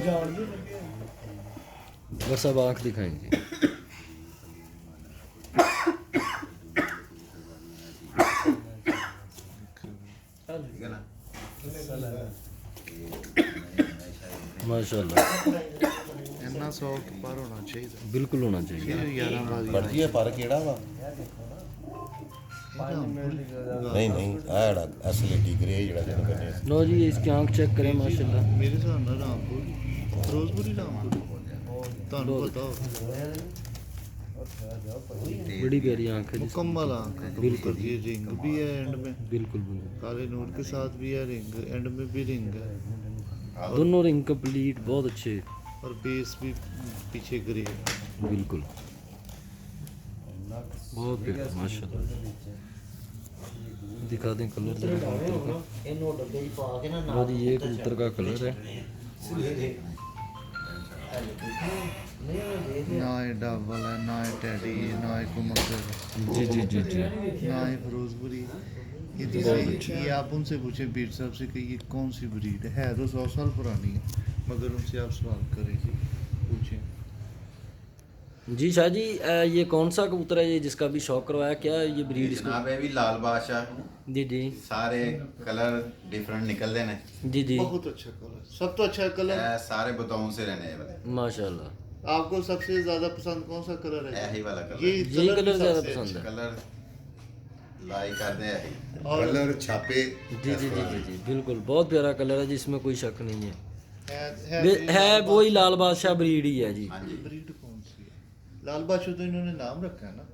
ਜਾਣ ਦਿਓ। बस अब आँख दिखाएंगे। माशाल्लाह ਇੰਨਾ ਸੌਫਟ ਪਰ ਹੋਣਾ ਚਾਹੀਦਾ बिल्कुल होना चाहिए। ਇਹ 11 ਬਾਜ਼ੀ ਵਰਤੀ ਹੈ ਪਰ ਕਿਹੜਾ ਵਾ ਨਹੀਂ ਨਹੀਂ ਆ ਜਿਹੜਾ ਐਸਲੇਟੀ ਗ੍ਰੇ ਜਿਹੜਾ ਜਿਹਨੂੰ ਕਹਿੰਦੇ ਆ लो जी इसकी आँख चेक करें माशाल्लाह, ਮੇਰੇ ਹਿਸਾਬ ਨਾਲ ਰਾਮਪੁਰ ਫਿਰੋਜ਼ਪੁਰੀ ਰਾਮਪੁਰ ਤੁਹਾਨੂੰ ਪਤਾ ਹੋ बड़ी प्यारी आँख है जी, मुकम्मल आंख है कबूतर की रिंग भी है एंड में बिल्कुल बिल्कुल। काले नूर के साथ भी है रिंग एंड में भी रिंग है दोनों रिंग कंप्लीट बहुत अच्छे, और बेस भी पीछे ग्रे है बिल्कुल बहुत प्यारा माशाल्लाह। दिखा दें कलर जरा कबूतर का। ਇਹਨੂੰ ਡੱਬੇ 'ਚ ਪਾ ਕੇ ਨਾ लो जी ये कबूतर का कलर है, ना ये डबल है ना ये टैडी है ना ये कुमक्कर है जी जी जी जी। ना ये फिरोजपुरी ये तो ये आप उनसे पूछें बीर साहब से कि ये कौन सी ब्रीड है तो 100 साल पुरानी है मगर उनसे आप सवाल करें जी पूछें जी शाह जी ये कौन सा कबूतर है ये जिसका भी शौक करवाया, क्या ये ब्रीड इसको? ਜਨਾਬ ਇਹ ਵੀ ਲਾਲ ਬਾਦਸ਼ਾਹ जी जी ਸਾਰੇ ਕਲਰ ਡਿਫਰੈਂਟ ਨਿਕਲਦੇ ਨੇ जी जी बहुत अच्छा कलर सब तो अच्छा कलर ਇਹ ਸਾਰੇ ਬਤੌਨ ਸੇ रहने ये वाले माशाल्लाह। आपको सबसे ज्यादा पसंद कौन सा कलर है यही वाला कलर ये यही कलर भी ज़्यादा सबसे पसंद है। कलर लाइक करते हैं यही और ਕਲਰ ਛਾਪੇ जी जी जी जी जी बिल्कुल बहुत प्यारा कलर है जिसमें कोई शक नहीं है। है है वही लाल बादशाह ब्रीड ही है जी, हाँ जी ब्रीड कौन सी है लाल बादशाह तो इन्होंने नाम रखा है ना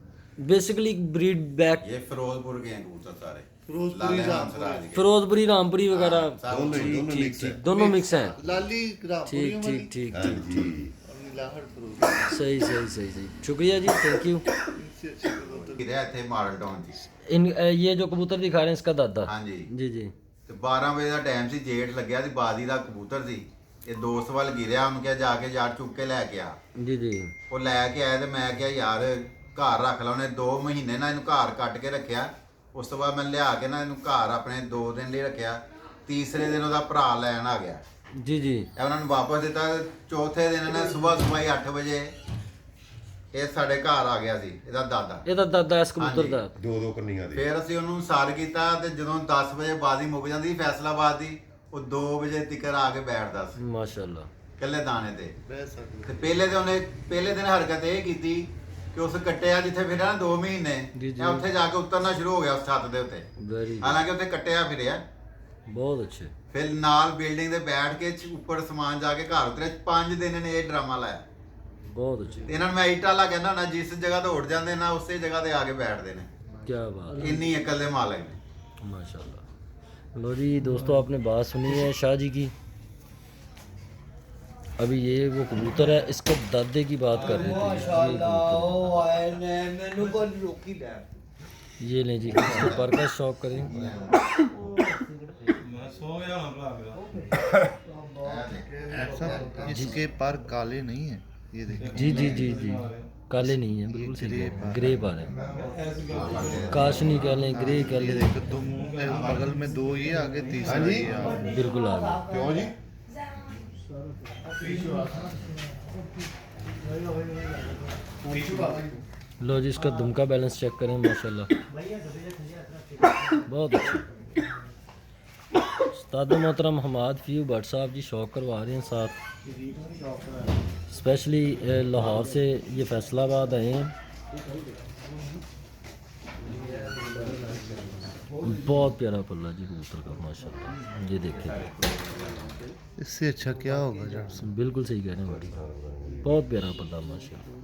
बेसिकली ब्रीड बैक ये फिरोजपुर के हैं कबूतर सारे फिरोजपुरी लाले रामपुरी हंसराज के फिरोजपुरी रामपुरी वगैरह सब दोनों मिक्स है दोनों मिक्स हैं। लाली रामपुरी ठीक ठीक ठीक हाँ जी और नीलाहट फिरोजपुरी सही सही सही सही शुक्रिया जी, थैंक यू। इनसे अच्छे कबूतर गिरे थे मॉडल टाउन जी इन ये जो कबूतर दिखा रहे हैं इसका दादा, हाँ जी जी जी ਤੇ 12 ਵਜੇ ਦਾ ਟਾਈਮ ਸੀ ਜੇਠ ਲੱਗਿਆ ਸੀ ਬਾਦੀ ਦਾ ਕਬੂਤਰ ਸੀ ਇਹ ਦੋਸਤ ਵੱਲ ਗਿਰਿਆ ਉਹਨੂੰ ਕਿਹਾ ਜਾ ਕੇ ਯਾਰ ਚੁੱਕ ਕੇ ਲੈ ਕੇ ਆ जी जी ਉਹ ਲੈ ਕੇ ਆਇਆ ਤੇ ਮੈਂ ਕਿਹਾ ਯਾਰ ਘਰ ਰੱਖ ਲਾ ਉਹਨੇ 2 ਮਹੀਨੇ ਨਾ ਇਹਨੂੰ ਘਰ ਕੱਟ ਕੇ ਰੱਖਿਆ ਉਸ ਤੋਂ ਬਾਅਦ ਮੈਂ ਲਿਆ ਕੇ ਨਾ ਇਹਨੂੰ ਘਰ ਆਪਣੇ 2 ਦਿਨ ਲਈ ਰੱਖਿਆ ਤੀਸਰੇ ਦਿਨ ਉਹਦਾ ਭਰਾ ਲੈਣ ਆ ਗਿਆ जी जी ਇਹ ਉਹਨਾਂ ਨੂੰ ਵਾਪਸ ਦਿੱਤਾ ਚੌਥੇ ਦਿਨ ਇਹਨੇ ਸਵੇਰ 8 ਵਜੇ ਇਹ ਸਾਡੇ ਘਰ ਆ ਗਿਆ ਸੀ ਇਹਦਾ ਦਾਦਾ ਇਹਦਾ ਦਾਦਾ ਇਸ ਕਬੂतर ਦਾ। ਦੋ ਦੋ ਕੰਨੀਆਂ ਦੇ ਫਿਰ ਅਸੀਂ ਉਹਨੂੰ ਸਾਰ ਕੀਤਾ ਤੇ ਜਦੋਂ 10 ਵਜੇ ਬਾਜ਼ੀ ਮੁੱਕ ਜਾਂਦੀ ਸੀ ਫੈਸਲਾਬਾਦ ਦੀ ਉਹ 2 ਵਜੇ ਤੱਕ ਆ ਕੇ ਬੈਠਦਾ ਸੀ माशाल्लाह ਇਕੱਲੇ ਦਾਣੇ ਤੇ बह सकते ਤੇ ਪਹਿਲੇ ਦਿਨ ਹਰਕਤ ਇਹ ਕੀਤੀ ਕਿ ਉਸ ਕੱਟਿਆ ਜਿੱਥੇ ਫਿਰਿਆ ਨਾ 2 ਮਹੀਨੇ ਜੀ, ਜੀ। ਇਹ ਉੱਥੇ ਜਾ ਕੇ ਉਤਰਨਾ ਸ਼ੁਰੂ ਹੋ ਗਿਆ ਉਸ ਛੱਤ ਦੇ ਉੱਤੇ वेरी ਹਾਲਾਂਕਿ ਉੱਥੇ ਕੱਟਿਆ ਫਿਰਿਆ बहुत अच्छे। ਫਿਰ ਨਾਲ ਬਿਲਡਿੰਗ ਦੇ ਬੈਠ ਕੇ ਉੱਪਰ ਸਮਾਨ ਜਾ ਕੇ ਘਰ ਉਤਰੇ 5 ਦਿਨ ਨੇ ਇਹ ਡਰਾਮਾ ਲਾਇਆ बहुत अच्छे, ਤੇ ਇਹਨਾਂ ਨੂੰ ਮੈਂ ਇਟਾਲਾ ਕਹਿੰਦਾ ਹੁੰਦਾ ਜਿਸ ਜਗ੍ਹਾ ਤੋਂ ਉੱਠ ਜਾਂਦੇ ਨਾ ਉਸੇ ਜਗ੍ਹਾ ਤੇ ਆ ਕੇ ਬੈਠਦੇ ਨੇ क्या बात ਇੰਨੀ ਅਕਲ ਦੇ ਮਾਲਕ ਨੇ है माशाल्लाह। लो जी दोस्तों आपने बात सुनी है शाह जी की, अभी ये वो कबूतर है, इसके दादे की बात कर रहे थे। माशाल्लाह आए ने मैनू को रोकी दे ये लें जी, इसके पर का शौक करें। सब इसके पर काले नहीं है, ये देखिए। जी जी जी जी, काले नहीं है, बिल्कुल सही ग्रे है, ग्रे पर है, काशनी कह लें, ग्रे कह ये लें, देखो तुम बगल में दो ये आगे तीसरा ये आगे। बिल्कुल आ गया। क्यों जी? लो जी, इसका दुम का बैलेंस चेक करें, माशाल्लाह बहुत अच्छा। उस्ताद मोहतरम हमाद फ्यू भट्ट साहब जी शौक करवा रहे हैं साथ, स्पेशली लाहौर से ये फैसलाबाद आए हैं। बहुत प्यारा पल्ला जी कबूतर का माशाल्लाह, ये देखिए, इससे अच्छा क्या होगा जब से। बिल्कुल सही कह रहे हैं भाई, बहुत प्यारा पल्ला माशाल्लाह।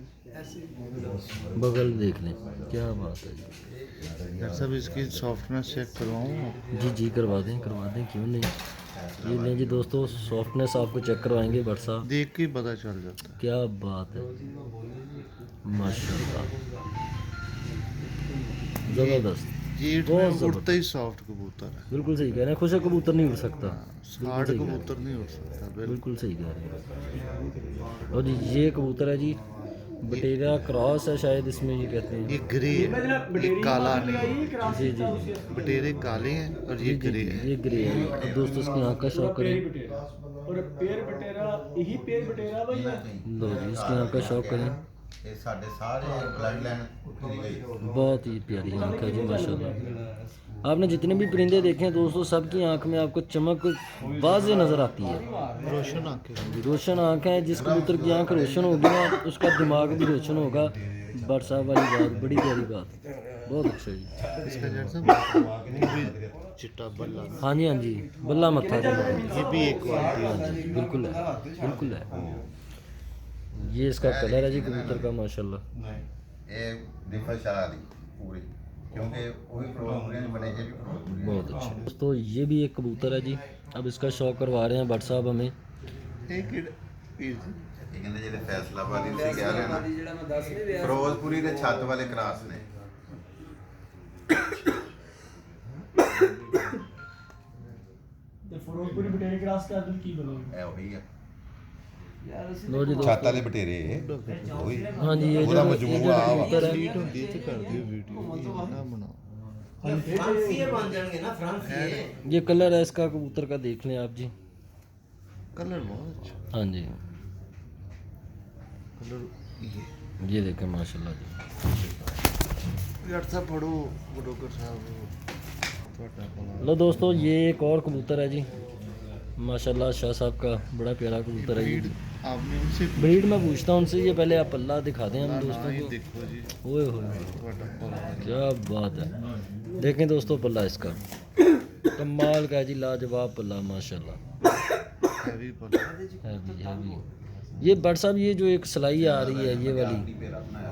बगल देख लें, क्या बात है जी। डॉक्टर साहब इसकी सॉफ्टनेस चेक करवाऊँ? जी जी, करवा दें क्यों नहीं। ये लें जी दोस्तों, सॉफ्टनेस आपको चेक करवाएंगे भट्ट साहब, देख के ही पता चल जाता है। क्या बात है माशाल्लाह, ज़बरदस्त, जीट बहुत में जबरदस्त। उड़ता ही सॉफ्ट कबूतर है। बिल्कुल सही कह रहे हैं, खुश कबूतर नहीं उड़ सकता, हार्ड कबूतर नहीं उड़ सकता बिल्कुल। बिल्कुल सही कह रहे हैं। और जी ये कबूतर है जी, बटेरा क्रॉस है शायद इसमें, ये कहते हैं। ये ग्रे है, ये काला नहीं है। जी जी जी, बटेरे काले हैं और ये ग्रे है। ये ग्रे है। अब दोस्तों इसकी आँख का शौक करें, और पेड़ बटेरा, यही पेड़ बटेरा भाई है। लो जी इसकी आँख का शौक करें, ਇਹ ਸਾਡੇ ਸਾਰੇ ਬਲੱਡ ਲਾਈਨ ਪੂਰੀ ਗਈ। बहुत ही प्यारी आँख है जी माशाल्लाह। आपने जितने भी परिंदे देखे हैं दोस्तों, सबकी आँख में आपको चमक वाज़े नज़र आती है, रोशन आंखें। रोशन आँख है। जिस कबूतर की आँख रोशन होगी ना, उसका दिमाग भी रोशन होगा। भट्ट साहब वाली बात, बड़ी प्यारी बात, बहुत अच्छा जी। इसका जैसा मुंह भी चिट्टा बल्ला, हाँ जी हाँ जी, बल्ला मत्था जी, ये भी एक क्वालिटी हाँ जी, बिल्कुल है, बिल्कुल है। ये इसका कलर है जी कबूतर का माशाल्लाह। ਇਹ ਰਿਫਲ ਸ਼ਾਹ ਦੀ ਪੂਰੀ ਕਿਉਂਕਿ ਉਹ ਵੀ ਪ੍ਰੋਗਰਾਮ ਬਣੇ ਜੇ ਵੀ ਪ੍ਰੋਗਰਾਮ बहुत अच्छा दोस्तों, ये भी एक कबूतर है जी। अब इसका शौक करवा रहे हैं भट्ट साहब हमें। एक ਇਹ ਕਹਿੰਦੇ ਜਿਹੜੇ ਫੈਸਲਾਬਾਦੀ ਤੁਸੀਂ ਕਹਿ ਰਹੇ ਹੋ ਨਾ, ਫਿਰੋਜ਼ਪੁਰੀ ਦੇ ਛੱਤ ਵਾਲੇ ਕਰਾਸ ਨੇ। ਤੇ ਫਿਰੋਜ਼ਪੁਰੀ ਬਟੇਰੇ ਕਰਾਸ ਦਾ ਅਦਲ ਕੀ ਬਣੇਗਾ? ਇਹ ਉਹੀ ਆ लो जी ਛੱਤ दोस्तों, ਵਾਲੇ ਬਟੇਰੇ ਉਹੀ हाँ जी, ये ਉਹਦਾ जो ਮਜਮੂਆ ਆ ਵਾ। कबूतर है, हीट होती है तो कर दियो वीडियो ना बनाओ। ਫਰਾਂਸੀਏ ਬਣ ਜਾਣਗੇ ਨਾ ਫਰਾਂਸੀਏ। ये कलर है इसका कबूतर का, देख लें आप जी। कलर बहुत अच्छा, हाँ जी, कलर ये देखें माशाल्लाह जी। डॉक्टर साहब पढ़ो ब्रोकर साहब ਤੁਹਾਡਾ ਭਲਾ। लो दोस्तों, ये एक और कबूतर है जी माशाल्लाह, शाह साहब का बड़ा प्यारा कबूतर है ब्रीड ये। आपने उनसे ब्रीड में पूछता हूँ उनसे, ये पहले आप पल्ला दिखा दें हम ना दोस्तों ही को। देखो जी ओए होए, ਤੁਹਾਡਾ ਭਲਾ। क्या बात है, देखें दोस्तों पल्ला इसका कमाल का है जी, लाजवाब पल्ला माशाल्लाह, हैवी भला। Heavy heavy. ये भट्ट साहब, ये जो एक सिलाई आ रही है ये वाली,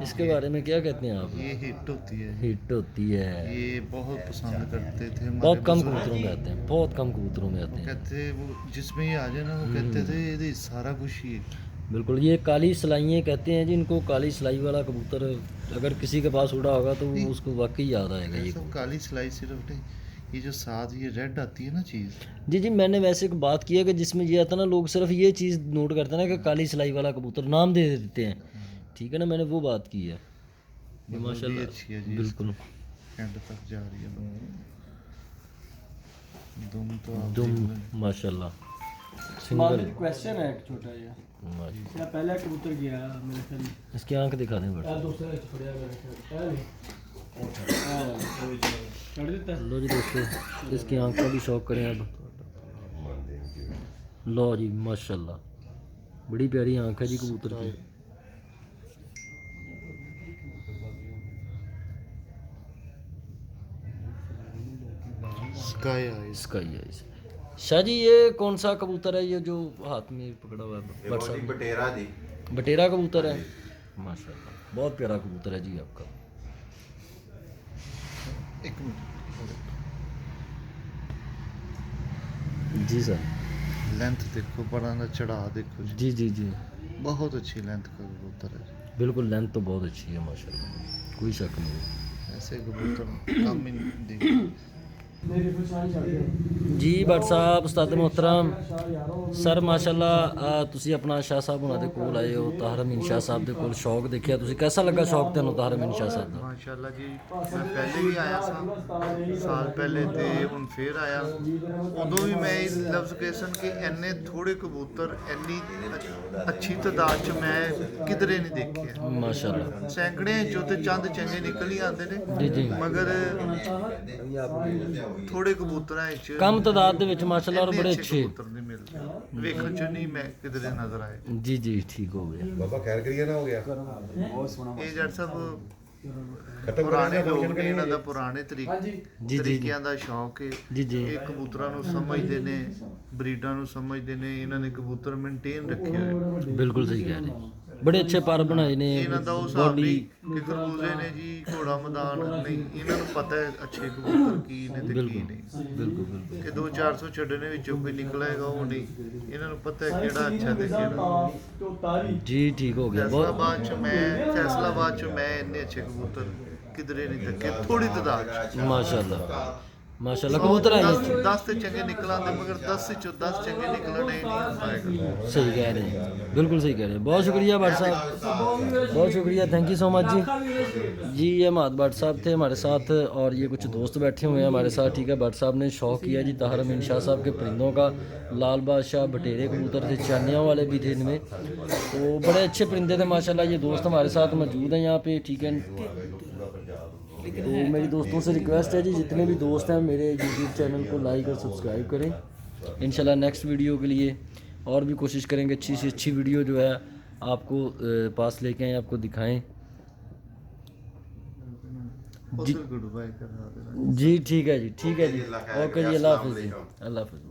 इसके बारे में क्या कहते हैं आप? ये हिट होती है, हिट होती है, ये बहुत पसंद करते थे हमारे बहुत कम बुजुर्ग। कबूतरों में आते हैं, बहुत कम कबूतरों में आते हैं। कहते वो जिसमें ये आ जाए ना वो कहते थे ये सारा कुछ ही है। बिल्कुल, ये काली सिलाइयाँ कहते हैं जी इनको, काली सिलाई वाला कबूतर अगर किसी के पास उड़ा होगा तो वो उसको वाकई याद आएगा ये सब कबूतर। काली सिलाई सिर्फ नहीं, ये जो साथ ये रेड आती है ना चीज़, जी जी, मैंने वैसे एक बात की है कि जिसमें ये आता है ना, लोग सिर्फ ये चीज़ नोट करते हैं ना कि काली सिलाई वाला कबूतर नाम दे देते हैं, ठीक है ना, मैंने वो बात की है। ये ये माशाल्लाह अच्छी है जी, बिल्कुल, एंड तक जा रही है। दुम तो आप दुम देख लें। माशाल्लाह मालिक सिंगल क्वेश्चन है एक छोटा जिहा। माशाल्लाह। या पहला कबूतर गया मेरे ख्याल में, इसकी आंख दिखा दें बड़ा। या दूसरा छोड़िया मेरे ख्याल में, छोड़ देता है। लो जी दोस्तों, इसकी आंख का भी शौक करें अब। लो जी माशाल्लाह, बड़ी प्यारी आंख है जी कबूतर की। Sky eyes. इसका ही है इस शाह जी, ये कौन सा कबूतर है ये जो हाथ में पकड़ा हुआ है ਇਹ भट्ट ਉਹਦੀ साहब? ਬਟੇਰਾ ਦੀ। बटेरा कबूतर है माशाल्लाह, बहुत प्यारा कबूतर है जी आपका। एक मिनट जी सर, लेंथ देखो, परां दा चढ़ा देखो जी, जी जी जी बहुत अच्छी लेंथ का कबूतर है जी। बिल्कुल लेंथ तो बहुत अच्छी है माशाल्लाह, कोई शक नहीं। ऐसे कबूतर कम ही देखे। ਜੀ ਭੱਟ ਸਾਹਿਬ ਉਸਤਾਦ ਮੁਹਤਰਮ ਸਰ ਮਾਸ਼ਾਅੱਲਾ ਤੁਸੀਂ ਆਪਣਾ ਸ਼ਾਹ ਸਾਹਿਬ ਉਹਨਾਂ ਦੇ ਕੋਲ ਆਏ ਹੋ, ਤਾਹਰ ਅਮੀਨ ਸ਼ਾਹ ਸਾਹਿਬ ਦੇ ਕੋਲ ਸ਼ੌਕ ਦੇਖਿਆ ਤੁਸੀਂ, ਕਿਹਦਾ ਲੱਗਾ ਸ਼ੌਕ ਤੁਹਾਨੂੰ ਤਾਹਰ ਅਮੀਨ ਸ਼ਾਹ ਸਾਹਿਬ ਦਾ? ਮਾਸ਼ਾਅੱਲਾ ਜੀ, ਮੈਂ ਪਹਿਲੇ ਵੀ ਆਇਆ ਸਾਂ ਸਾਲ ਪਹਿਲੇ ਤੇ ਹੁਣ ਫੇਰ ਆਇਆ। ਉਦੋਂ ਵੀ ਮੈਂ ਇਹ ਲਫ਼ਜ਼ ਕਹਿ ਸਨ ਕਿ ਇੰਨੇ ਥੋੜੇ ਕਬੂਤਰ ਇੰਨੀ ਅੱਛੀ ਤਾਦਾਦ 'ਚ ਮੈਂ ਕਿਧਰੇ ਨਹੀਂ ਦੇਖਿਆ। ਮਾਸ਼ਾਅੱਲਾ ਸੈਂਕੜੇ ਚੋਂ ਤੇ ਚੰਦ ਚੰਗੇ ਨਿਕਲ ਹੀ ਆਉਂਦੇ ਜੀ ਜੀ ਨੇ, ਮਗਰ ਥੋੜੇ ਕਬੂਤਰਾਂ ਵਿੱਚ ਕਮ ਤਾਦਾਦ ਦੇ ਵਿੱਚ ਮਾਸ਼ਾਅੱਲਾ ਔਰ ਇੰਨੇ ਬੜੇ ਅੱਛੇ। ਕਬੂਤਰ ਨਹੀਂ ਮਿਲਦੇ, ਵੇਖਣ 'ਚ ਨਹੀਂ ਮੈਂ ਕਿਧਰੇ ਨਜ਼ਰ ਆਏ। ਜੀ ਜੀ ਠੀਕ ਹੋ ਗਿਆ। ਬਾਬਾ ਖੈਰ ਕਰੀਏ ਨਾ ਹੋ ਗਿਆ ਇਹ ਜੱਟ ਸਾਹਿਬ ਖਤਮ ਪੁਰਾਣੇ ਲੋਕ ਨੇ, ਇਹਨਾਂ ਦਾ ਪੁਰਾਣੇ ਜੀ। ਤਰੀਕਿਆਂ ਦਾ ਸ਼ੌਕ ਹੈ। ਜੀ ਜੀ ਇਹ ਕਬੂਤਰਾਂ ਨੂੰ ਸਮਝਦੇ ਨੇ, ਬਰੀਡਾਂ ਨੂੰ ਸਮਝਦੇ ਨੇ, ਇਹਨਾਂ ਨੇ ਕਬੂਤਰ ਮੇਨਟੇਨ ਰੱਖੇ ਹੋਏ। ਬਿਲਕੁਲ ਸਹੀ ਕਹਿ ਰਹੇ, ਬੜੇ ਅੱਛੇ ਪਰ ਬਣਾਏ ਨੇ, ਇਹਨਾਂ ਦਾ ਉਹ ਹਿਸਾਬ ਬੋਡੀ ਨਹੀਂ ਕਿ ਖਰਬੂਜ਼ੇ ਨੇ ਜੀ ਘੋੜਾ ਮੈਦਾਨ ਨਹੀਂ, ਇਹਨਾਂ ਨੂੰ ਪਤਾ ਹੈ ਅੱਛੇ ਕਬੂਤਰ ਕੀ ਨੇ ਤੇ ਕੀ ਬਿਲਕੁਲ ਨਹੀਂ, ਬਿਲकुल बिल्कुल ਕਿ 200-400 ਛੱਡਣੇ ਵਿੱਚੋਂ ਕੋਈ ਨਿਕਲੇਗਾ ਉਹ ਨਹੀਂ, ਇਹਨਾਂ ਨੂੰ ਪਤਾ ਹੈ ਕਿਹੜਾ ਅੱਛਾ ਤੇ ਕਿਹੜਾ। ਜੀ ਠੀਕ ਹੋ ਗਿਆ ਬਹੁਤ। ਫੈਸਲਾਬਾਦ ਚ ਮੈਂ ਇੰਨੇ ਅੱਛੇ ਕਬੂਤਰ ਕਿਧਰੇ ਨਹੀਂ ਦੇਖੇ, ਥੋੜੀ ਤਾਦਾਦ ਚ। ਮਾਸ਼ਾਅੱਲਾ ਮਾਸ਼ਾਅੱਲਾ ਕਬੂਤਰ ਆਏ ਨੇ। 10 ਤੇ ਚੰਗੇ ਨਿਕਲਾਂਦੇ, ਮਗਰ 10 ਵਿੱਚੋਂ 10 ਚੰਗੇ ਨਿਕਲਣੇ ਨਹੀਂ ਹੁੰਦਾ। सही कह रहे हैं, बिल्कुल सही कह रहे हैं। बहुत शुक्रिया भट्ट साहब, बहुत शुक्रिया, थैंक यू सो मच जी। जी ये महत भट्ट साहब थे हमारे साथ और ये कुछ दोस्त बैठे हुए हैं हमारे साथ, ठीक है। भट्ट साहब ने शौक किया जी ताहर अमीन शाह साहब के परिंदों का। लाल बादशाह बटेरे कबूतर थे, चानिया वाले भी थे इनमें, तो बड़े अच्छे परिंदे थे माशाल्लाह। ये दोस्त हमारे साथ मौजूद हैं यहाँ पे, ठीक है। तो मेरी दोस्तों से रिक्वेस्ट है जी, जितने भी दोस्त हैं मेरे यूट्यूब चैनल को लाइक और सब्सक्राइब करें। इंशाल्लाह नेक्स्ट वीडियो के लिए और भी कोशिश करेंगे अच्छी से अच्छी वीडियो जो है आपको पास लेके आएँ, आपको दिखाएं। जी जी ठीक है जी, ठीक है जी, ओके जी, अल्लाह हाफिज़ जी, अल्लाह हाफिज़।